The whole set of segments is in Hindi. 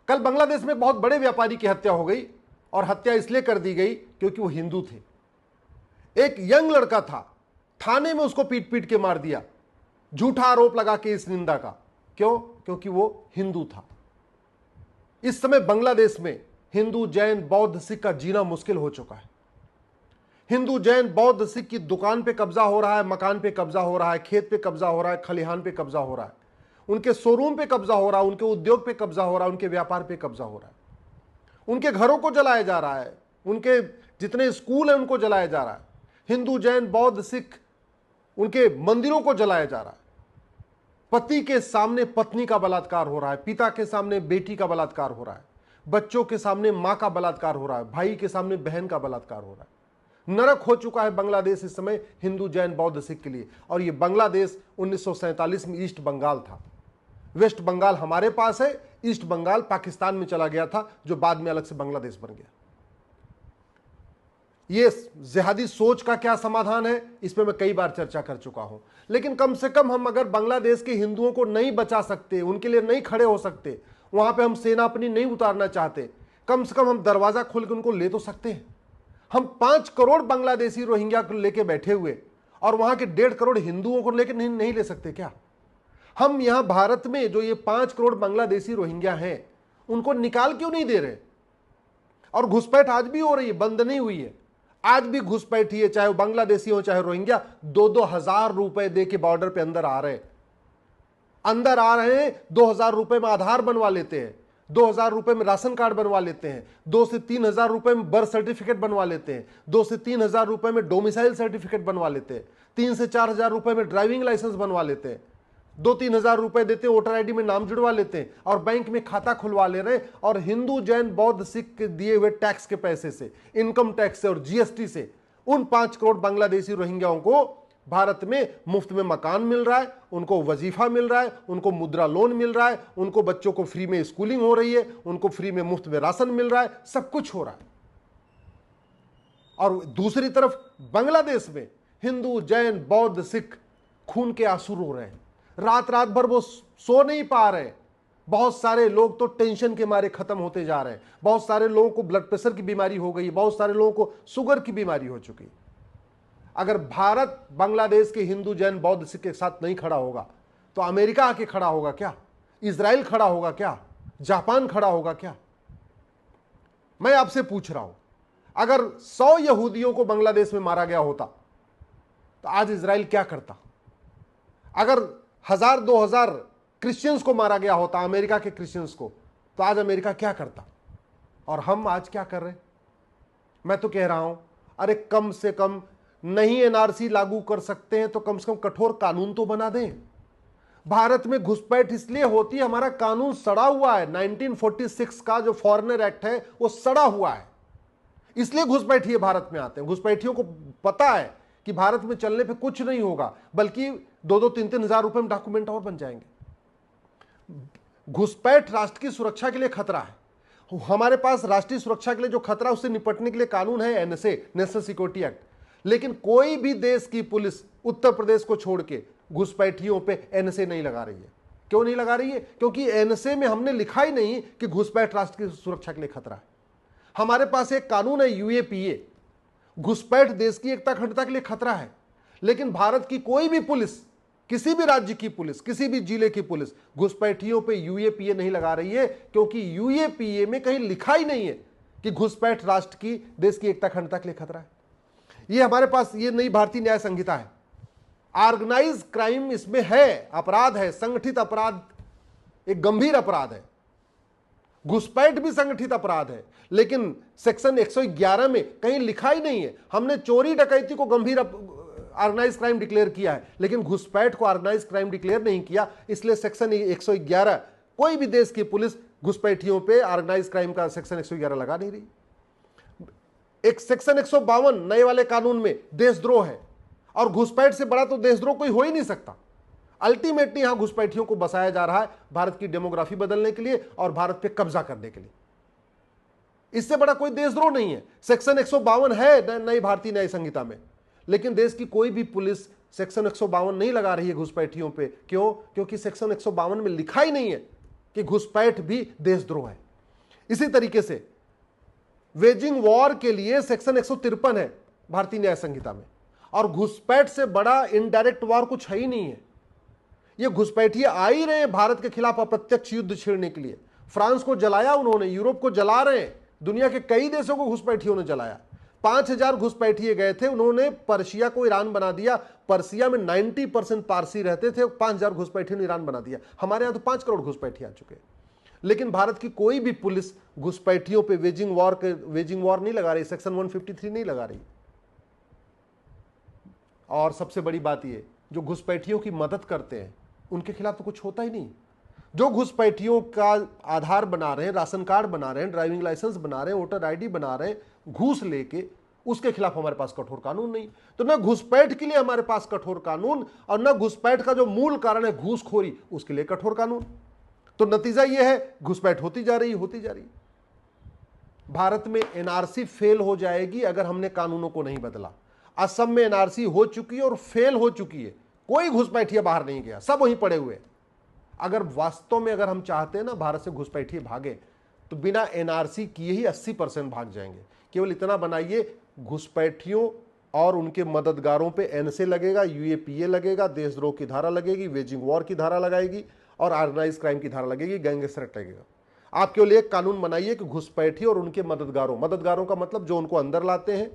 कल बांग्लादेश में बहुत बड़े व्यापारी की हत्या हो गई, और हत्या इसलिए कर दी गई क्योंकि वो हिंदू थे। एक यंग लड़का था, थाने में उसको पीट पीट के मार दिया, झूठा आरोप लगा के इस निंदा का। क्यों? क्योंकि वो हिंदू था। इस समय बांग्लादेश में हिंदू, जैन, बौद्ध, सिख का जीना मुश्किल हो चुका है। हिंदू, जैन, बौद्ध, सिख की दुकान पे कब्जा हो रहा है, मकान पे कब्जा हो रहा है, खेत पे कब्जा हो रहा है, खलिहान पे कब्जा हो रहा है, उनके शोरूम पे कब्जा हो रहा है, उनके उद्योग पे कब्जा हो रहा है, उनके व्यापार पे कब्जा हो रहा है, उनके घरों को जलाया जा रहा है, उनके जितने स्कूल हैं उनको जलाया जा रहा है। हिंदू, जैन, बौद्ध, सिख, उनके मंदिरों को जलाया जा रहा है। पति के सामने पत्नी का बलात्कार हो रहा है, पिता के सामने बेटी का बलात्कार हो रहा है, बच्चों के सामने मां का बलात्कार हो रहा है, भाई के सामने बहन का बलात्कार हो रहा है। नरक हो चुका है बांग्लादेश इस समय हिंदू, जैन, बौद्ध, सिख के लिए। और ये बांग्लादेश 1947 में ईस्ट बंगाल था। वेस्ट बंगाल हमारे पास है, ईस्ट बंगाल पाकिस्तान में चला गया था, जो बाद में अलग से बांग्लादेश बन गया। ये जिहादी सोच का क्या समाधान है, इस पर मैं कई बार चर्चा कर चुका हूं। लेकिन कम से कम हम अगर बांग्लादेश के हिंदुओं को नहीं बचा सकते, उनके लिए नहीं खड़े हो सकते, वहां पे हम सेना अपनी नहीं उतारना चाहते, कम से कम हम दरवाजा खोल के उनको ले तो सकते हैं। हम 5 करोड़ बांग्लादेशी रोहिंग्या को लेके बैठे हुए और वहां के 1.5 करोड़ हिंदुओं को लेकर नहीं ले सकते क्या? हम यहां भारत में जो ये 5 करोड़ बांग्लादेशी रोहिंग्या हैं, उनको निकाल क्यों नहीं दे रहे? और घुसपैठ आज भी हो रही है, बंद नहीं हुई है। आज भी घुसपैठ ही है, चाहे वो बांग्लादेशी हो चाहे रोहिंग्या। 2-2 हजार रुपए दे के बॉर्डर पे अंदर आ रहे हैं, 2 हजार रुपए में आधार बनवा लेते हैं, 2 हजार रुपए में राशन कार्ड बनवा लेते हैं, 2 से 3 हजार रुपए में बर्थ सर्टिफिकेट बनवा लेते हैं, 2 से 3 हजार रुपए में डोमिसाइल सर्टिफिकेट बनवा लेते हैं, 3 से 4 हजार रुपए में ड्राइविंग लाइसेंस बनवा लेते हैं, 2-3 हजार रुपए देते हैं, वोटर आईडी में नाम जुड़वा लेते हैं और बैंक में खाता खुलवा ले रहे हैं। और हिंदू, जैन, बौद्ध, सिख के दिए हुए टैक्स के पैसे से, इनकम टैक्स से और जीएसटी से उन 5 करोड़ बांग्लादेशी रोहिंग्याओं को भारत में मुफ्त में मकान मिल रहा है, उनको वजीफा मिल रहा है, उनको मुद्रा लोन मिल रहा है, उनको बच्चों को फ्री में स्कूलिंग हो रही है, उनको फ्री में मुफ्त में राशन मिल रहा है, सब कुछ हो रहा है। और दूसरी तरफ बांग्लादेश में हिंदू, जैन, बौद्ध, सिख खून के आंसू रो रहे हैं, रात रात भर वो सो नहीं पा रहे। बहुत सारे लोग तो टेंशन के मारे खत्म होते जा रहे हैं, बहुत सारे लोगों को ब्लड प्रेशर की बीमारी हो गई, बहुत सारे लोगों को शुगर की बीमारी हो चुकी। अगर भारत बांग्लादेश के हिंदू, जैन, बौद्ध, सिख के साथ नहीं खड़ा होगा तो अमेरिका आके खड़ा होगा क्या? इजराइल खड़ा होगा क्या? जापान खड़ा होगा क्या? मैं आपसे पूछ रहा हूं, अगर 100 यहूदियों को बांग्लादेश में मारा गया होता तो आज इजराइल क्या करता? अगर 1000-2000 क्रिश्चियंस को मारा गया होता, अमेरिका के क्रिश्चियंस को, तो आज अमेरिका क्या करता? और हम आज क्या कर रहे हैं? मैं तो कह रहा हूं, अरे कम से कम नहीं एनआरसी लागू कर सकते हैं तो कम से कम कठोर कानून तो बना दें। भारत में घुसपैठ इसलिए होती है, हमारा कानून सड़ा हुआ है। 1946 का जो फॉरेनर एक्ट है वो सड़ा हुआ है, इसलिए घुसपैठिए भारत में आते हैं। घुसपैठियों को पता है कि भारत में चलने पे कुछ नहीं होगा, बल्कि 2-2, 3-3 हजार रुपए में डॉक्यूमेंट और बन जाएंगे। घुसपैठ राष्ट्र की सुरक्षा के लिए खतरा है। हमारे पास राष्ट्रीय सुरक्षा के लिए जो खतरा, उससे निपटने के लिए कानून है एनएसए, नेशनल सिक्योरिटी एक्ट। लेकिन कोई भी देश की पुलिस उत्तर प्रदेश को छोड़ के घुसपैठियों पे एनएसए नहीं लगा रही है। क्यों नहीं लगा रही है? क्योंकि एनएसए में हमने लिखा ही नहीं कि घुसपैठ राष्ट्र की सुरक्षा के लिए खतरा है। हमारे पास एक कानून है यूएपीए, घुसपैठ देश की एकता अखंडता के लिए खतरा है। लेकिन भारत की कोई भी पुलिस, किसी भी राज्य की पुलिस, किसी भी जिले की पुलिस घुसपैठियों पे यूएपीए नहीं लगा रही है, क्योंकि यूएपीए में कहीं लिखा ही नहीं है कि घुसपैठ राष्ट्र की, देश की एकता अखंडता के लिए खतरा है। ये हमारे पास ये नई भारतीय न्याय संहिता है। ऑर्गेनाइज क्राइम इसमें है, अपराध है, संगठित अपराध एक गंभीर अपराध है। घुसपैठ भी संगठित अपराध है, लेकिन सेक्शन 111 में कहीं लिखा ही नहीं है। हमने चोरी डकैती को गंभीर ऑर्गेनाइज क्राइम डिक्लेयर किया है, लेकिन घुसपैठ को ऑर्गेनाइज क्राइम डिक्लेयर नहीं किया, इसलिए सेक्शन 111, कोई भी देश की पुलिस घुसपैठियों पे ऑर्गेनाइज क्राइम का सेक्शन 111 लगा नहीं रही। एक सेक्शन 152 नए वाले कानून में देशद्रोह है, और घुसपैठ से बड़ा तो देशद्रोह कोई हो ही नहीं सकता। अल्टीमेटली यहां घुसपैठियों को बसाया जा रहा है भारत की डेमोग्राफी बदलने के लिए और भारत पे कब्जा करने के लिए। इससे बड़ा कोई देशद्रोह नहीं है। सेक्शन 152 है नई भारतीय न्याय संहिता में, लेकिन देश की कोई भी पुलिस सेक्शन 152 नहीं लगा रही है घुसपैठियों पे। क्यों? क्योंकि सेक्शन 152 में लिखा ही नहीं है कि घुसपैठ भी देशद्रोह है। इसी तरीके से वेजिंग वॉर के लिए सेक्शन 153 है भारतीय न्याय संहिता में, और घुसपैठ से बड़ा इनडायरेक्ट वॉर कुछ है ही नहीं है। ये घुसपैठिए आ ही रहे हैं भारत के खिलाफ अप्रत्यक्ष युद्ध छेड़ने के लिए। फ्रांस को जलाया उन्होंने, यूरोप को जला रहे हैं, दुनिया के कई देशों को घुसपैठियों ने जलाया। 5000 घुसपैठिए गए थे, उन्होंने पर्शिया को ईरान बना दिया। पर्शिया में 90% पारसी रहते थे, 5000 घुसपैठियों ने ईरान बना दिया। हमारे यहां तो 5 करोड़ घुसपैठिए आ चुके हैं। लेकिन भारत की कोई भी पुलिस घुसपैठियों पे वेजिंग वॉर नहीं लगा रही, सेक्शन 153 नहीं लगा रही। और सबसे बड़ी बात ये, जो घुसपैठियों की मदद करते हैं उनके खिलाफ तो कुछ होता ही नहीं। जो घुसपैठियों का आधार बना रहे हैं, राशन कार्ड बना रहे हैं, ड्राइविंग लाइसेंस बना रहे हैं, वोटर आईडी बना रहे हैं घूस लेके, उसके खिलाफ हमारे पास कठोर कानून नहीं। तो न घुसपैठ के लिए हमारे पास कठोर कानून, और न घुसपैठ का जो मूल कारण है घूसखोरी, उसके लिए कठोर कानून। तो नतीजा यह है, घुसपैठ होती जा रही। भारत में एनआरसी फेल हो जाएगी अगर हमने कानूनों को नहीं बदला। असम में एनआरसी हो चुकी है और फेल हो चुकी है, कोई घुसपैठिया बाहर नहीं गया, सब वहीं पड़े हुए। अगर वास्तव में अगर हम चाहते हैं ना भारत से घुसपैठिए भागे, तो बिना एनआरसी किए ही 80% भाग जाएंगे। केवल इतना बनाइए, घुसपैठियों और उनके मददगारों पे एनएसए लगेगा, यूएपीए लगेगा, देशद्रोह की धारा लगेगी, वेजिंग वॉर की धारा लगाएगी, और ऑर्गेनाइज क्राइम की धारा लगेगी, गैंगस्टर एक्ट लगेगा। आप केवल एक कानून बनाइए कि घुसपैठिए और उनके मददगारों का मतलब जो उनको अंदर लाते हैं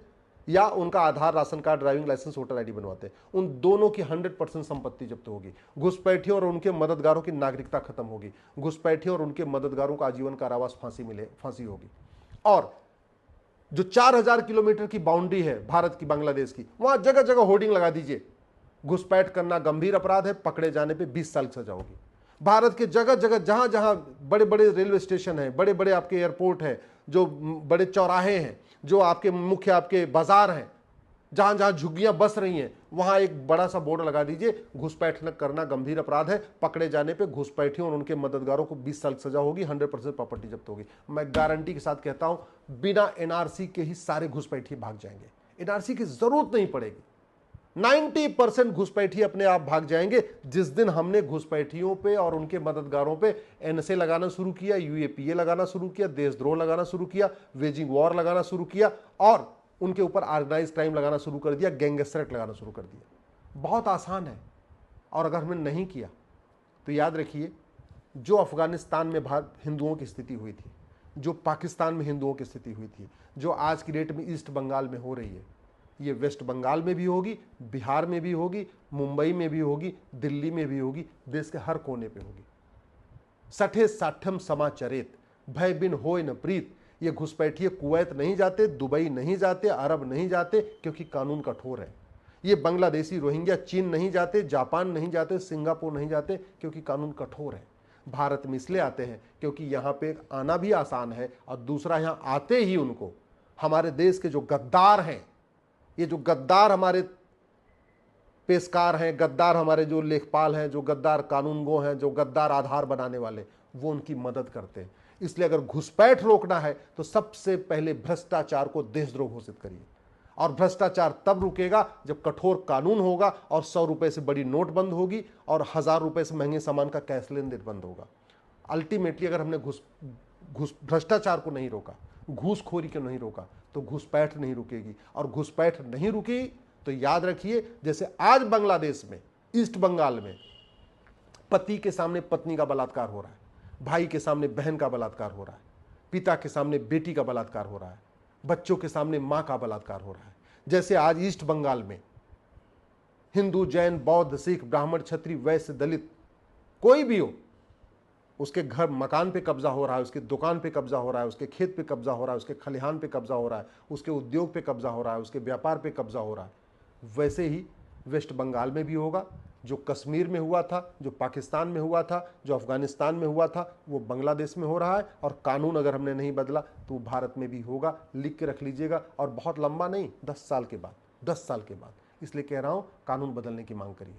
या उनका Aadhaar, ration card, driving licence, voter ID बनवाते हैं, उन दोनों की 100% संपत्ति जब्त होगी। घुसपैठियों और उनके मददगारों की नागरिकता खत्म होगी। घुसपैठियों और उनके मददगारों को आजीवन कारावास, फांसी होगी। और जो 4000 किलोमीटर की बाउंड्री है भारत की बांग्लादेश की, वहां जगह जगह होर्डिंग लगा दीजिए, घुसपैठ करना गंभीर अपराध है, पकड़े जाने पर 20 साल की सजा होगी। भारत के जगह जगह जहां जहां बड़े बड़े रेलवे स्टेशन है, बड़े बड़े आपके एयरपोर्ट है, जो बड़े चौराहे हैं, जो आपके मुख्य आपके बाजार हैं, जहां जहां झुग्गियां बस रही हैं, वहां एक बड़ा सा बोर्ड लगा दीजिए, घुसपैठ करना गंभीर अपराध है, पकड़े जाने पे घुसपैठियों और उनके मददगारों को 20 साल की सजा होगी, 100% प्रॉपर्टी जब्त होगी। मैं गारंटी के साथ कहता हूं, बिना एनआरसी के ही सारे घुसपैठिए भाग जाएंगे। एनआरसी की जरूरत नहीं पड़ेगी। 90% घुसपैठिए अपने आप भाग जाएंगे जिस दिन हमने घुसपैठियों पे और उनके मददगारों पे एनएसए लगाना शुरू किया, यूएपीए लगाना शुरू किया, देशद्रोह लगाना शुरू किया, वेजिंग वॉर लगाना शुरू किया, और उनके ऊपर ऑर्गेनाइज क्राइम लगाना शुरू कर दिया, गैंगस्टर एक्ट लगाना शुरू कर दिया। बहुत आसान है। और अगर हमने नहीं किया तो याद रखिए, जो अफगानिस्तान में हिंदुओं की स्थिति हुई थी, जो पाकिस्तान में हिंदुओं की स्थिति हुई थी, जो आज की डेट में ईस्ट बंगाल में हो रही है, ये वेस्ट बंगाल में भी होगी, बिहार में भी होगी, मुंबई में भी होगी, दिल्ली में भी होगी, देश के हर कोने पे होगी। सठे साठम समाचरित, भय बिन होय न प्रीत। ये घुसपैठिए कुवैत नहीं जाते, दुबई नहीं जाते, अरब नहीं जाते, क्योंकि कानून कठोर है। ये बांग्लादेशी रोहिंग्या चीन नहीं जाते, जापान नहीं जाते, सिंगापुर नहीं जाते, क्योंकि कानून कठोर है। भारत में इसलिए आते हैं क्योंकि यहाँ पे आना भी आसान है, और दूसरा यहाँ आते ही उनको हमारे देश के जो गद्दार हैं, ये जो गद्दार हमारे पेशकार हैं, गद्दार हमारे जो लेखपाल हैं, जो गद्दार कानूनगो हैं, जो गद्दार आधार बनाने वाले, वो उनकी मदद करते हैं। इसलिए अगर घुसपैठ रोकना है तो सबसे पहले भ्रष्टाचार को देशद्रोह घोषित करिए। और भ्रष्टाचार तब रुकेगा जब कठोर कानून होगा, और 100 रुपए से बड़ी नोट बंद होगी, और 1000 रुपए से महंगे सामान का कैश लेन देन बंद होगा। अल्टीमेटली अगर हमने भ्रष्टाचार को नहीं रोका, घूसखोरी को नहीं रोका, तो घुसपैठ नहीं रुकेगी। और घुसपैठ नहीं रुकी तो याद रखिए, जैसे आज बांग्लादेश में, ईस्ट बंगाल में, पति के सामने पत्नी का बलात्कार हो रहा है, भाई के सामने बहन का बलात्कार हो रहा है, पिता के सामने बेटी का बलात्कार हो रहा है, बच्चों के सामने मां का बलात्कार हो रहा है। जैसे आज ईस्ट बंगाल में हिंदू, जैन, बौद्ध, सिख, ब्राह्मण, क्षत्रिय, वैश्य, दलित, कोई भी हो, उसके घर मकान पे कब्जा हो रहा है, उसके दुकान पे कब्जा हो रहा है, उसके खेत पे कब्जा हो रहा है, उसके खलिहान पे कब्जा हो रहा है, उसके उद्योग पे कब्जा हो रहा है, उसके व्यापार पे कब्जा हो रहा है। वैसे ही वेस्ट बंगाल में भी होगा। जो कश्मीर में हुआ था, जो पाकिस्तान में हुआ था, जो अफगानिस्तान में हुआ था, वो बांग्लादेश में हो रहा है। और कानून अगर हमने नहीं बदला तो भारत में भी होगा। लिख के रख लीजिएगा। और बहुत लंबा नहीं, 10 साल के बाद, 10 साल के बाद। इसलिए कह रहा हूँ, कानून बदलने की मांग करिए।